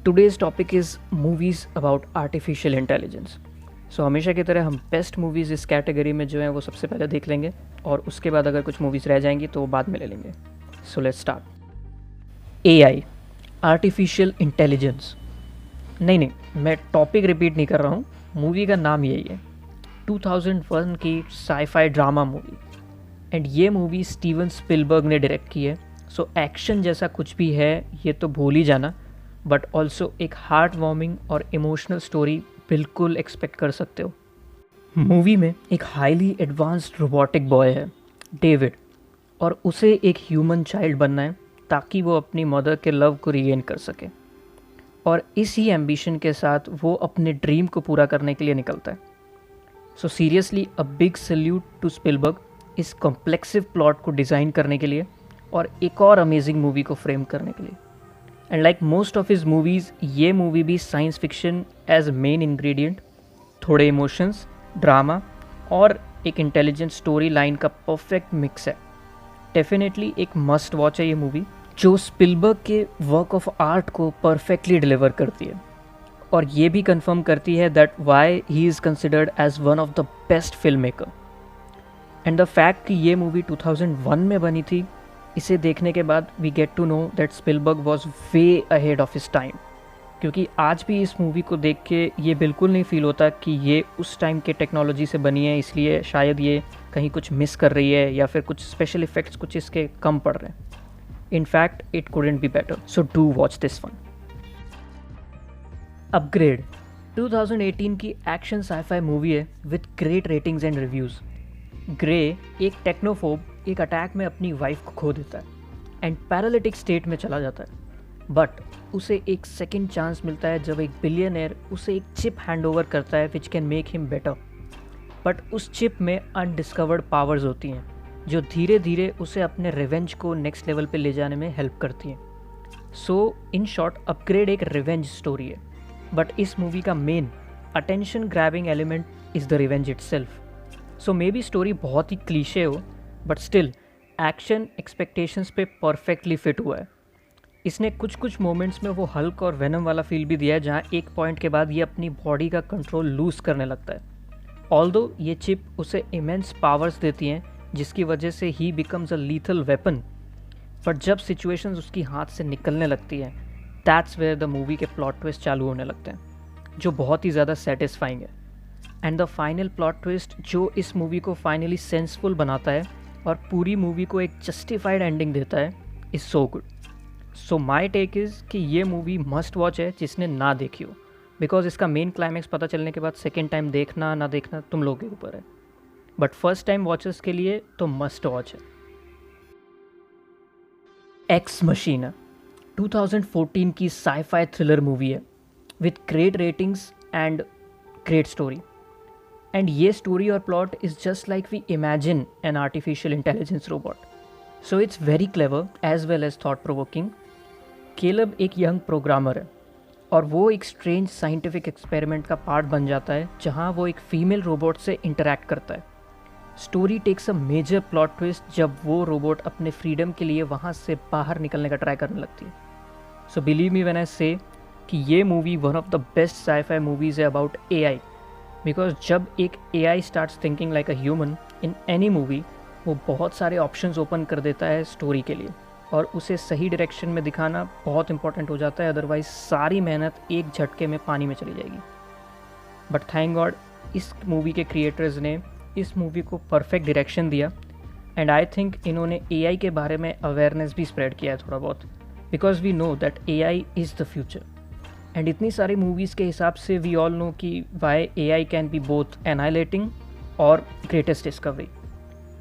Today's topic is movies about artificial intelligence. So हमेशा की तरह हम बेस्ट मूवीज़ इस कैटेगरी में जो है वो सबसे पहले देख लेंगे और उसके बाद अगर कुछ मूवीज़ रह जाएंगी तो वो बाद में ले लेंगे। So let's start. AI, artificial intelligence. नहीं, मैं टॉपिक रिपीट नहीं कर रहा हूँ, मूवी का नाम यही है। 2001 की साई-फाई ड्रामा मूवी, एंड ये मूवी स्टीवन स्पिलबर्ग ने डायरेक्ट की है। सो एक्शन जैसा कुछ भी है ये तो भूल ही जाना, बट ऑल्सो एक हार्ट वार्मिंग और इमोशनल स्टोरी बिल्कुल एक्सपेक्ट कर सकते हो। मूवी में एक हाईली एडवांस्ड रोबोटिक बॉय है डेविड, और उसे एक ह्यूमन चाइल्ड बनना है ताकि वो अपनी मदर के लव को रिगेन कर सके, और इसी एम्बिशन के साथ वो अपने ड्रीम को पूरा करने के लिए निकलता है। So seriously a big salute to Spielberg इस कॉम्प्लेक्सिव प्लॉट को डिज़ाइन करने के लिए और एक और अमेजिंग मूवी को फ्रेम करने के लिए। And like most of his movies, ये मूवी भी science fiction as main ingredient, थोड़े इमोशंस, ड्रामा और एक इंटेलिजेंट स्टोरी लाइन का परफेक्ट मिक्स है। डेफिनेटली एक मस्ट वॉच है ये मूवी, जो स्पिलबर्ग के वर्क ऑफ आर्ट को परफेक्टली डिलीवर करती है और ये भी कंफर्म करती है that why he is considered as one of the best film maker. And the fact कि ये मूवी 2001 में बनी थी, इसे देखने के बाद we get to know that Spielberg was way ahead of his time, क्योंकि आज भी इस मूवी को देख के ये बिल्कुल नहीं फील होता कि ये उस टाइम के टेक्नोलॉजी से बनी है, इसलिए शायद ये कहीं कुछ मिस कर रही है या फिर कुछ स्पेशल इफेक्ट्स कुछ इसके कम पड़ रहे हैं। In fact it couldn't be better, so do watch this one. Upgrade 2018 की एक्शन साई-फाई मूवी है with great ratings and reviews. Grey एक टेक्नोफोब एक अटैक में अपनी वाइफ को खो देता है एंड पैरालिटिक स्टेट में चला जाता है, बट उसे एक सेकेंड चांस मिलता है जब एक बिलियनर उसे एक चिप हैंड ओवर करता है which can make him better. But उस चिप में अनडिस्कवर्ड पावर्स होती हैं जो धीरे धीरे उसे अपने रिवेंज को नेक्स्ट लेवल पे ले जाने में हेल्प करती हैं। सो इन शॉर्ट, अपग्रेड एक रिवेंज स्टोरी है, बट इस मूवी का main attention grabbing element is the revenge itself. So may be story बहुत ही क्लीशे हो, बट स्टिल एक्शन एक्सपेक्टेशंस पे परफेक्टली फिट हुआ है। इसने कुछ कुछ मोमेंट्स में वो हल्क और वेनम वाला फील भी दिया है, जहाँ एक पॉइंट के बाद ये अपनी बॉडी का कंट्रोल लूज़ करने लगता है। ऑल्दो ये चिप उसे इमेंस पावर्स देती हैं जिसकी वजह से ही becomes a lethal weapon, but जब सिचुएशंस उसकी हाथ से निकलने लगती हैं, दैट्स वेयर द मूवी के प्लॉट ट्विस्ट चालू होने लगते हैं, जो बहुत ही ज़्यादा सेटिस्फाइंग है। And the final plot twist जो इस मूवी को फाइनली सेंसफुल बनाता है और पूरी मूवी को एक जस्टिफाइड एंडिंग देता है, is so good. So my take is कि ये मूवी मस्ट वॉच है जिसने ना देखी हो, बिकॉज इसका मेन क्लाइमैक्स पता चलने के बाद सेकेंड टाइम देखना ना देखना तुम लोगों के ऊपर है, बट फर्स्ट टाइम वॉचर्स के लिए तो मस्ट वॉच है। एक्स मशीना 2014 की साई-फाई थ्रिलर मूवी है with great ratings and great story. And ये स्टोरी और plot is just like we imagine an artificial intelligence robot. So it's very clever as well as thought provoking. Caleb एक young programmer है और वो एक strange scientific experiment का part बन जाता है जहाँ वो एक फीमेल रोबोट से इंटरैक्ट करता है। Story takes a major plot twist जब वो रोबोट अपने फ्रीडम के लिए वहाँ से बाहर निकलने का ट्राई करने लगती है। So believe me when I से कि ये movie one of the best sci-fi movies है अबाउट एआई, बिकॉज जब एक AI starts thinking like a human in any movie, वो बहुत सारे ऑप्शंस ओपन कर देता है स्टोरी के लिए, और उसे सही डायरेक्शन में दिखाना बहुत इंपॉर्टेंट हो जाता है, अदरवाइज सारी मेहनत एक झटके में पानी में चली जाएगी। बट थैंक गॉड इस मूवी के क्रिएटर्स ने इस मूवी को परफेक्ट डायरेक्शन दिया, एंड आई थिंक इन्होंने एआई के बारे में अवेयरनेस भी स्प्रेड किया है थोड़ा बहुत, because we know that AI is the future. And इतनी सारी मूवीज़ के हिसाब से वी ऑल नो कि why AI can be both annihilating और ग्रेटेस्ट डिस्कवरी।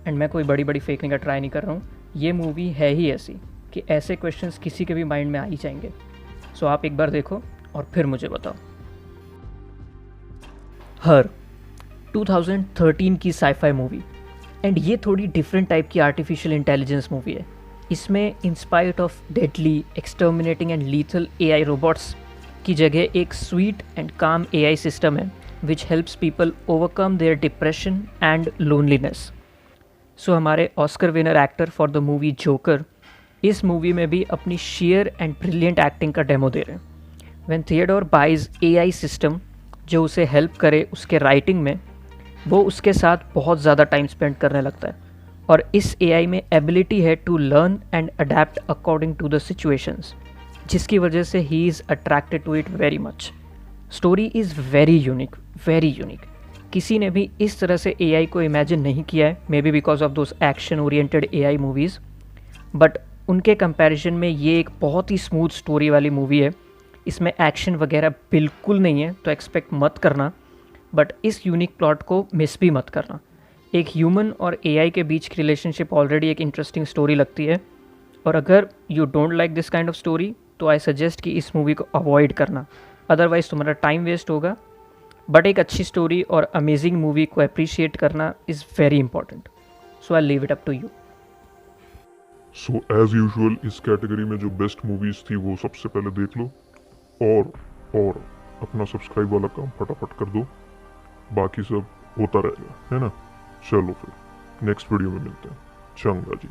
एंड मैं कोई बड़ी बड़ी फेंकने का ट्राई नहीं कर रहा हूँ, ये मूवी है ही ऐसी कि ऐसे क्वेश्चंस किसी के भी माइंड में आ ही जाएंगे। सो आप एक बार देखो और फिर मुझे बताओ। हर 2013 की साई-फाई मूवी, एंड ये थोड़ी डिफरेंट टाइप की आर्टिफिशियल इंटेलिजेंस मूवी है। इसमें inspired of deadly exterminating and lethal AI robots की जगह एक sweet and calm AI system है which helps people overcome their depression and loneliness. So हमारे Oscar winner actor for the movie Joker इस movie में भी अपनी शेयर एंड ब्रिलियंट एक्टिंग का डेमो दे रहे हैं। When Theodore buys AI system जो उसे हेल्प करे उसके राइटिंग में, वो उसके साथ बहुत ज़्यादा टाइम स्पेंड करने लगता है और इस एआई में एबिलिटी है to learn and adapt according to the situations, जिसकी वजह से ही is attracted to it very much. Story is very unique, very unique. किसी ने भी इस तरह से एआई को इमेजिन नहीं किया है, may be because of those action oriented AI movies, but उनके कंपैरिजन में ये एक बहुत ही स्मूथ स्टोरी वाली मूवी है। इसमें एक्शन वगैरह बिल्कुल नहीं है, तो एक्सपेक्ट मत करना, बट इस यूनिक प्लॉट को मिस भी मत करना। एक ह्यूमन और एआई के बीच की रिलेशनशिप ऑलरेडी एक इंटरेस्टिंग स्टोरी लगती है, और अगर you don't like this kind of story तो आई सजेस्ट कि इस मूवी को अवॉइड करना, अदरवाइज़ तुम्हारा टाइम वेस्ट होगा। बट एक अच्छी स्टोरी और अमेजिंग मूवी को अप्रिशिएट करना is very important, so I leave it up to you. So as usual इस कैटेगरी में जो बेस्ट मूवीज थी वो सबसे पहले देख लो और अपना सब्सक्राइब वाला काम फटाफट कर दो, बाकी सब होता रहेगा, है ना। चलो फिर नेक्स्ट वीडियो में मिलते हैं। चंगा जी।